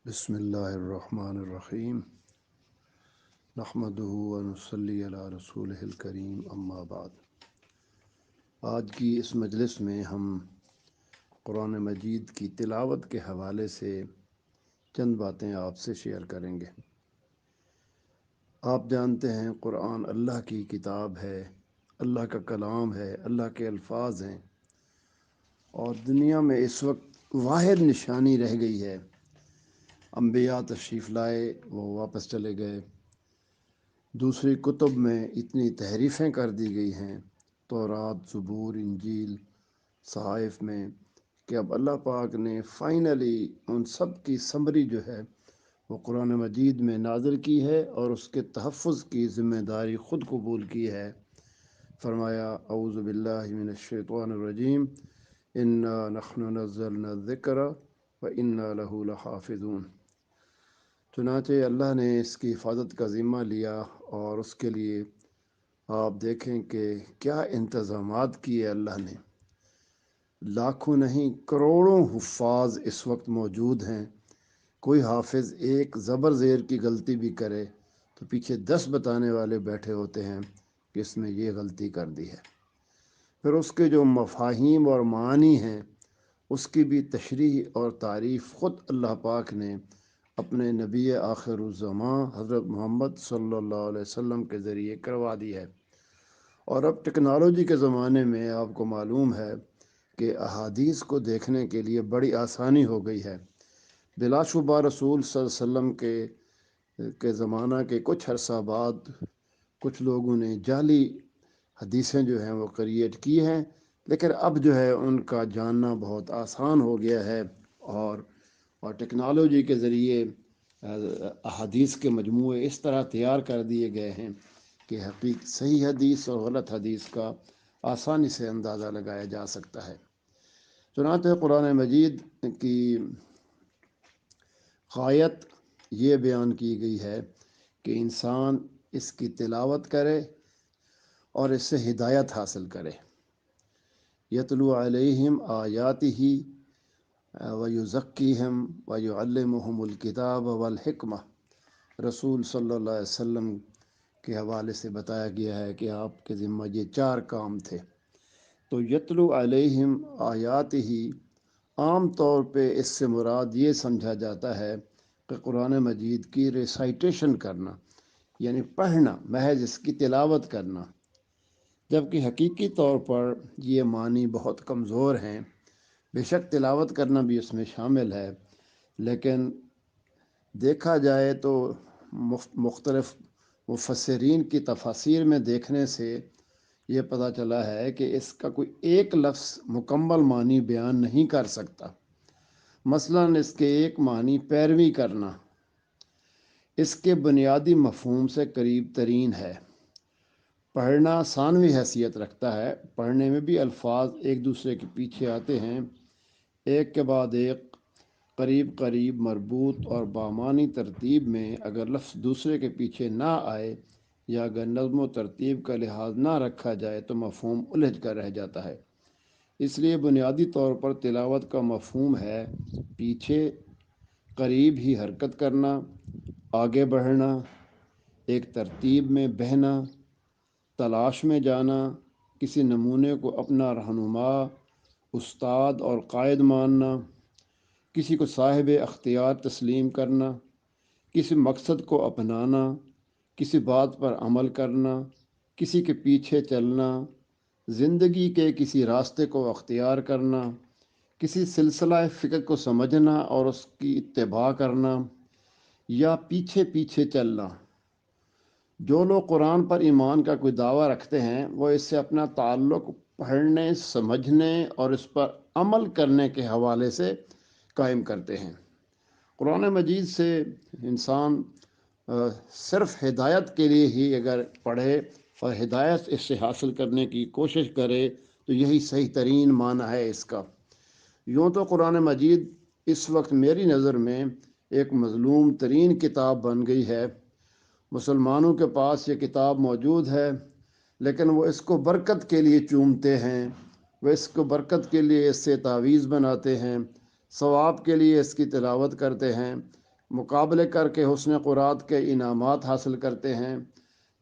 बिस्मिल्लाहिर्रहमानिर्रहीम नहमदुहु व नसल्ली अला रसूलिहिल करीम अम्मा बाद। आज की इस मजलिस में हम कुरान मजीद की तिलावत के हवाले से चंद बातें आपसे शेयर करेंगे। आप जानते हैं कुरान अल्लाह की किताब है, अल्लाह का कलाम है, अल्लाह के अल्फाज हैं और दुनिया में इस वक्त वाहिद निशानी रह गई है। अम्बिया तशरीफ़ लाए, वो वापस चले गए। दूसरी कुतुब में इतनी तहरीफ़ें कर दी गई हैं, तौरात, ज़बूर, इंजील, सहाइफ़ में, कि अब अल्लाह पाक ने फ़ाइनली उन सब की समरी जो है वो कुरान मजीद में नाज़िल की है और उसके तहफ़्फ़ुज़ की ज़िम्मेदारी ख़ुद कबूल की है। फ़रमाया औज़ु बिल्लाहि मिनश शैतानिर रजीम इन्ना नहनु नज़्ज़लना ज़िक्र व इन्ना लहू लहाफ़िज़ून। चुनांचे अल्लाह ने इसकी हिफाजत का ज़िम्मा लिया और उसके लिए आप देखें कि क्या इंतज़ामात किए अल्लाह ने। लाखों नहीं करोड़ों हुफ़ाज़ इस वक्त मौजूद हैं। कोई हाफिज़ एक ज़बर ज़ेर की गलती भी करे तो पीछे 10 बताने वाले बैठे होते हैं कि इसमें ये गलती कर दी है। फिर उसके जो मफ़ाहीम और मानी हैं उसकी भी तशरीह और तारीफ़ ख़ुद अल्लाह पाक ने अपने नबी आखिरुज़्ज़मां हज़रत मोहम्मद सल्लल्लाहु अलैहि वसल्लम के ज़रिए करवा दी है। और अब टेक्नोलॉजी के ज़माने में आपको मालूम है कि अहादीस को देखने के लिए बड़ी आसानी हो गई है। बिलाशुबा रसूल सल्लल्लाहु अलैहि वसल्लम के ज़माना के कुछ अरसा बाद कुछ लोगों ने जाली हदीसें जो हैं वो क्रिएट की हैं, लेकिन अब जो है उनका जानना बहुत आसान हो गया है और टेक्नोलॉजी के ज़रिए अहादीस के मजमूए इस तरह तैयार कर दिए गए हैं कि हकीक सही हदीस और गलत हदीस का आसानी से अंदाज़ा लगाया जा सकता है। चुनांचे कुरान मजीद की ग़ायत ये बयान की गई है कि इंसान इसकी तिलावत करे और इससे हिदायत हासिल करे। यतलू अलैहिम आयातिही व युज़क्कीहिम व युअल्लिमुहुमुल किताब वल हिकमा। रसूल सल्लल्लाहु अलैहि वसल्लम के हवाले से बताया गया है कि आपके ज़िम्मा ये 4 काम थे। तो यतलू अलैहिम आयातिही आम तौर पे इससे मुराद ये समझा जाता है कि कुरान मजीद की रिसाइटेशन करना, यानी पढ़ना, महज इसकी तिलावत करना, जबकि हकीकी तौर पर ये मानी बहुत कमज़ोर हैं। बेशक तिलावत करना भी उसमें शामिल है, लेकिन देखा जाए तो मुख्तलिफ़ मुफस्सिरीन की तफासीर में देखने से ये पता चला है कि इसका कोई एक लफ्ज़ मुकम्मल मानी बयान नहीं कर सकता। मसलन इसके एक मानी पैरवी करना इसके बुनियादी मफ़हूम से करीब तरीन है। पढ़ना सानवी हैसियत रखता है, पढ़ने में भी अल्फाज एक दूसरे के पीछे आते हैं, एक के बाद एक, करीब करीब, मरबूत और बामानी तरतीब में। अगर लफ्ज़ दूसरे के पीछे ना आए या अगर नज़्म व तरतीब का लिहाज ना रखा जाए तो मफ़हूम उलझ कर रह जाता है। इसलिए बुनियादी तौर पर तिलावत का मफ़हूम है पीछे, करीब ही हरकत करना, आगे बढ़ना, एक तरतीब में बहना, तलाश में जाना, किसी नमूने को अपना रहनुमा, उस्ताद और कायद मानना, किसी को साहिब अख्तियार तस्लीम करना, किसी मकसद को अपनाना, किसी बात पर अमल करना, किसी के पीछे चलना, ज़िंदगी के किसी रास्ते को अख्तियार करना, किसी सिलसिला फ़िक्र को समझना और उसकी इत्तिबा करना, या पीछे पीछे चलना। जो लोग कुरान पर ईमान का कोई दावा रखते हैं वो इससे अपना ताल्लुक़ पढ़ने, समझने और इस पर अमल करने के हवाले से कायम करते हैं। कुरान मजीद से इंसान सिर्फ़ हिदायत के लिए ही अगर पढ़े और हिदायत इससे हासिल करने की कोशिश करे तो यही सही तरीन माना है इसका। यूँ तो कुरान मजीद इस वक्त मेरी नज़र में एक मज़लूम तरीन किताब बन गई है। मुसलमानों के पास ये किताब मौजूद है, लेकिन वो इसको बरकत के लिए चूमते हैं, वो इसको बरकत के लिए इससे तावीज़ बनाते हैं, सवाब के लिए इसकी तिलावत करते हैं, مقابلے کر کے حسن قرات کے انعامات حاصل کرتے ہیں،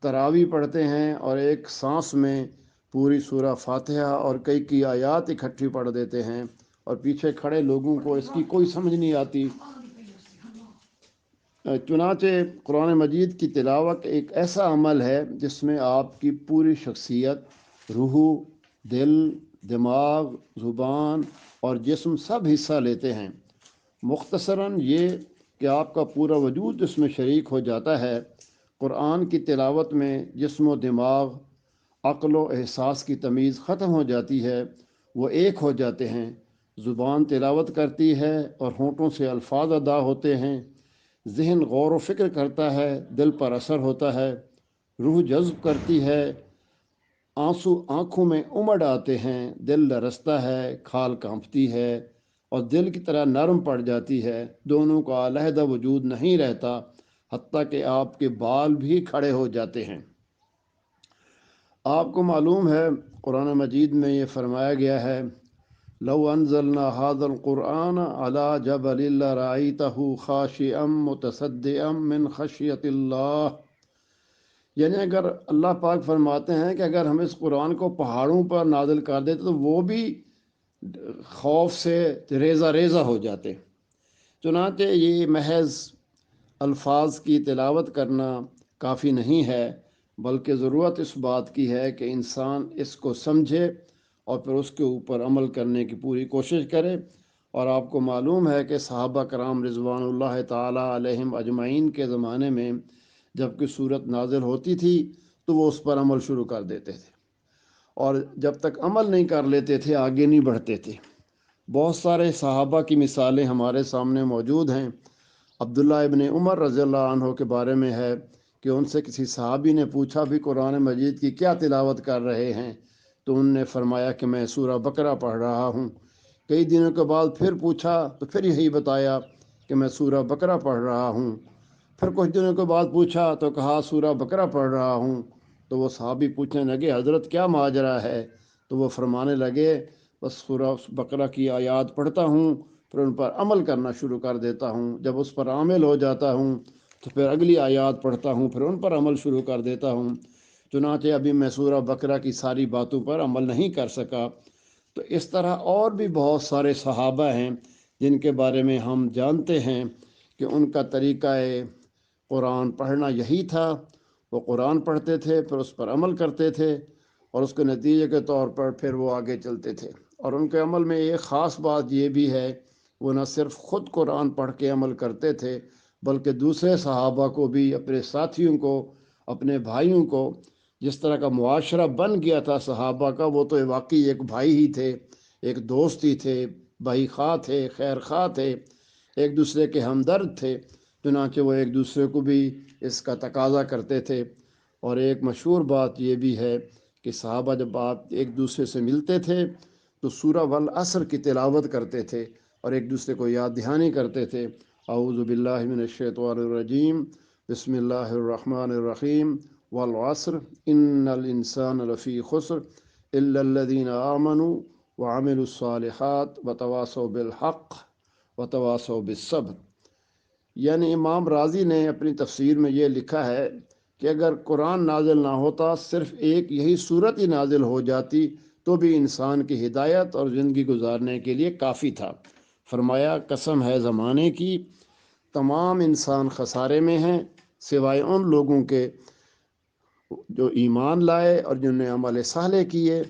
تراوی پڑھتے ہیں اور ایک سانس میں پوری سورہ فاتحہ اور کئی آیات اکٹھی پڑھ دیتے ہیں، اور پیچھے کھڑے لوگوں کو اس کی کوئی سمجھ نہیں آتی۔ چنانچہ قرآن مجید کی تلاوت ایک ایسا عمل ہے جس میں آپ کی پوری شخصیت، روح، دل، دماغ، زبان اور جسم سب حصہ لیتے ہیں۔ مختصراً یہ کہ آپ کا پورا وجود اس میں شریک ہو جاتا ہے۔ قرآن کی تلاوت میں جسم و دماغ، عقل و احساس کی تمیز ختم ہو جاتی ہے، وہ ایک ہو جاتے ہیں۔ زبان تلاوت کرتی ہے اور ہونٹوں سے الفاظ ادا ہوتے ہیں، ذہن غور و فکر کرتا ہے، دل پر اثر ہوتا ہے، روح جذب کرتی ہے، آنسو آنکھوں میں امڑ آتے ہیں، دل لرزتا ہے، کھال کانپتی ہے اور دل کی طرح نرم پڑ جاتی ہے۔ دونوں کا علیحدہ وجود نہیں رہتا، حتیٰ کہ آپ کے بال بھی کھڑے ہو جاتے ہیں۔ آپ کو معلوم ہے قرآن مجید میں یہ فرمایا گیا ہے، لو انزلنا هذا القرآن على جبل لرأيته خاشعا متصدعا من خشیت اللہ، یعنی اگر اللہ پاک فرماتے ہیں کہ اگر ہم اس قرآن کو پہاڑوں پر نازل کر دیتے تو وہ بھی خوف سے ریزہ ریزہ ہو جاتے۔ چنانچہ یہ محض الفاظ کی تلاوت کرنا کافی نہیں ہے، بلکہ ضرورت اس بات کی ہے کہ انسان اس کو سمجھے اور پھر اس کے اوپر عمل کرنے کی پوری کوشش کرے۔ اور آپ کو معلوم ہے کہ صحابہ کرام رضوان اللہ تعالیٰ علیہم اجمعین کے زمانے میں جب کہ صورت نازل ہوتی تھی تو وہ اس پر عمل شروع کر دیتے تھے، اور جب تک عمل نہیں کر لیتے تھے آگے نہیں بڑھتے تھے۔ بہت سارے صحابہ کی مثالیں ہمارے سامنے موجود ہیں۔ عبداللہ ابن عمر رضی اللہ عنہ کے بارے میں ہے کہ ان سے کسی صحابی نے پوچھا بھی قرآن مجید کی کیا تلاوت کر رہے ہیں، تو انہوں نے فرمایا کہ میں سورہ بقرہ پڑھ رہا ہوں۔ کئی دنوں کے بعد پھر پوچھا تو پھر یہی بتایا کہ میں سورہ بقرہ پڑھ رہا ہوں۔ پھر کچھ دنوں کے بعد پوچھا تو کہا سورہ بقرہ پڑھ رہا ہوں۔ تو وہ صحابی پوچھنے لگے حضرت کیا ماجرا ہے؟ تو وہ فرمانے لگے بس سورہ بقرہ کی آیات پڑھتا ہوں، پھر ان پر عمل کرنا شروع کر دیتا ہوں، جب اس پر عامل ہو جاتا ہوں تو پھر اگلی آیات پڑھتا ہوں، پھر ان پر عمل شروع کر دیتا ہوں۔ چنانچہ ابھی میں سورہ بقرہ کی ساری باتوں پر عمل نہیں کر سکا۔ تو اس طرح اور بھی بہت سارے صحابہ ہیں جن کے بارے میں ہم جانتے ہیں کہ ان کا طریقہ قرآن پڑھنا یہی تھا۔ وہ قرآن پڑھتے تھے، پھر اس پر عمل کرتے تھے، اور اس کے نتیجے کے طور پر پھر وہ آگے چلتے تھے۔ اور ان کے عمل میں ایک خاص بات یہ بھی ہے، وہ نہ صرف خود قرآن پڑھ کے عمل کرتے تھے بلکہ دوسرے صحابہ کو بھی، اپنے ساتھیوں کو، اپنے بھائیوں کو، جس طرح کا معاشرہ بن گیا تھا صحابہ کا، وہ تو واقعی ایک بھائی ہی تھے، ایک دوست ہی تھے، بھائی خواہ تھے، خیر خواہ تھے، ایک دوسرے کے ہمدرد تھے۔ چنانچہ وہ ایک دوسرے کو بھی اس کا تقاضا کرتے تھے۔ اور ایک مشہور بات یہ بھی ہے کہ صحابہ جب آپ ایک دوسرے سے ملتے تھے تو سورہ والعصر کی تلاوت کرتے تھے اور ایک دوسرے کو یاد دہانی کرتے تھے۔ اعوذ باللہ من الشیطان الرجیم، بسم اللہ الرحمن الرحیم، والعصر ان الانسان لفی خسر الا الذین آمنوا وعملوا الصالحات وتواصوا بالحق وتواصوا بالصبر۔ یعنی امام راضی نے اپنی تفسیر میں یہ لکھا ہے کہ اگر قرآن نازل نہ ہوتا، صرف ایک یہی صورت ہی نازل ہو جاتی تو بھی انسان کی ہدایت اور زندگی گزارنے کے لیے کافی تھا۔ فرمایا قسم ہے زمانے کی، تمام انسان خسارے میں ہیں سوائے ان لوگوں کے جو ایمان لائے اور جن نے عمل صالح کیے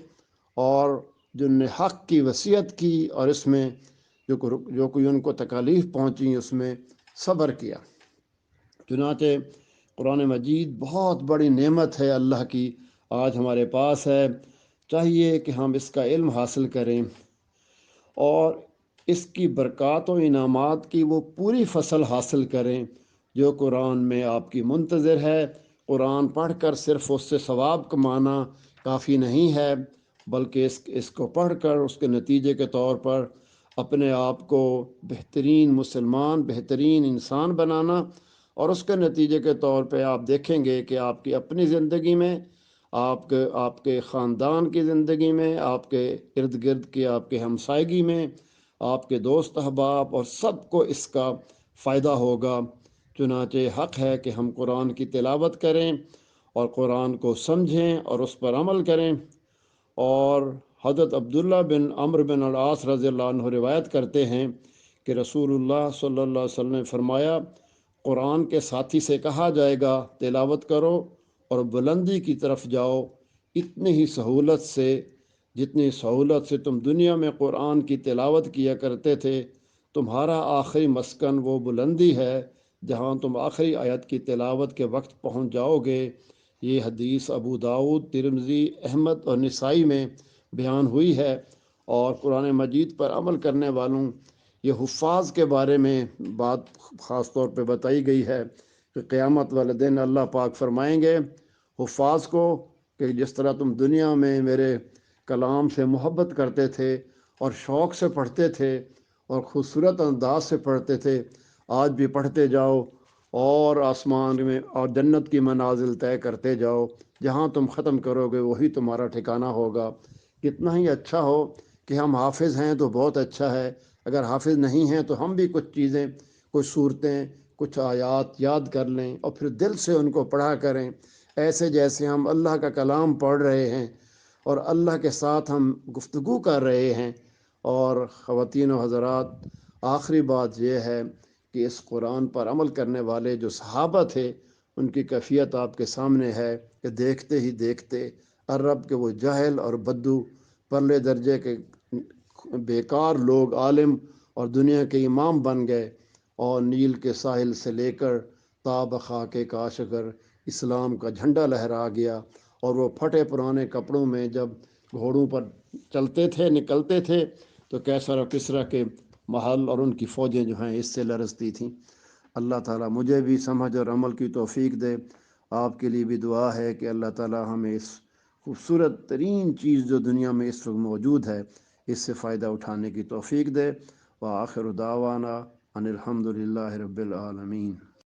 اور جن نے حق کی وصیت کی اور اس میں جو کوئی ان کو تکالیف پہنچی اس میں صبر کیا۔ چنانچہ قرآن مجید بہت بڑی نعمت ہے اللہ کی، آج ہمارے پاس ہے۔ چاہیے کہ ہم اس کا علم حاصل کریں اور اس کی برکات و انعامات کی وہ پوری فصل حاصل کریں جو قرآن میں آپ کی منتظر ہے۔ قرآن پڑھ کر صرف اس سے ثواب کمانا کافی نہیں ہے، بلکہ اس کو پڑھ کر اس کے نتیجے کے طور پر اپنے آپ کو بہترین مسلمان، بہترین انسان بنانا، اور اس کے نتیجے کے طور پہ آپ دیکھیں گے کہ آپ کی اپنی زندگی میں، آپ کے خاندان کی زندگی میں، آپ کے ارد گرد کی آپ کے ہمسائیگی میں، آپ کے دوست احباب اور سب کو اس کا फ़ायदा होगा। चुनांचे हक़ है कि हम कुरान की तिलावत करें और कुरान को समझें और उस पर अमल करें। और हज़रत अब्दुल्ला बिन अम्र बिन अल-आस रज़ियल्लाहु अन्हु रिवायत करते हैं कि रसूलुल्लाह सल्लल्लाहु अलैहि वसल्लम ने फरमाया, कुरान के साथी से कहा जाएगा तिलावत करो और बुलंदी की तरफ जाओ, इतनी ही सहूलत से जितनी सहूलत से तुम दुनिया में कुरान की तिलावत किया करते थे, तुम्हारा आखिरी मस्कन वो बुलंदी है जहाँ तुम आखिरी आयत की तिलावत के वक्त पहुँच जाओगे। ये हदीस अबू दाऊद, तिरमिज़ी, अहमद और निसाई में बयान हुई है। और कुरान मजीद पर अमल करने वालों ये हुफ़ाज़ के बारे में बात ख़ास तौर पे बताई गई है कि क़यामत वाले दिन अल्लाह पाक फरमाएंगे हुफ़ाज़ को कि जिस तरह तुम दुनिया में मेरे कलाम से मोहब्बत करते थे और शौक़ से पढ़ते थे और ख़ूबसूरत अंदाज से पढ़ते थे, आज भी पढ़ते जाओ और आसमान में और जन्नत की मनाजिल तय करते जाओ। जहाँ तुम ख़त्म करोगे वही तुम्हारा ठिकाना होगा। कितना ही अच्छा हो कि हम हाफिज़ हैं तो बहुत अच्छा है, अगर हाफिज़ नहीं हैं तो हम भी कुछ चीज़ें, कुछ सूरतें, कुछ आयात याद कर लें और फिर दिल से उनको पढ़ा करें, ऐसे जैसे हम अल्लाह का कलाम पढ़ रहे हैं और अल्लाह के साथ हम गुफ्तगू कर रहे हैं। और ख़वातीन व हज़रात, आखिरी बात यह है कि इस कुरान पर अमल करने वाले जो सहाबा थे, उनकी कैफियत आपके सामने है कि देखते ही देखते अरब के वो जाहिल और बद्दू, परले दर्जे के बेकार लोग आलिम और दुनिया के इमाम बन गए। और नील के साहिल से लेकर ताब खाके काशगर इस्लाम का झंडा लहरा गया। और वो फटे पुराने कपड़ों में जब घोड़ों पर चलते थे, निकलते थे, तो कैसर और किसरा के महल और उनकी फ़ौजें जो हैं इससे लरजती थीं। अल्लाह ताला मुझे भी समझ और अमल की तौफीक दे। आपके लिए भी दुआ है कि अल्लाह ताला हमें इस खूबसूरत तरीन चीज़ जो दुनिया में इस वक्त मौजूद है, इससे फ़ायदा उठाने की तौफीक दे। व आखिर दावाना अनिल हम्दुलिल्लाहि रब्बिल आलमीन।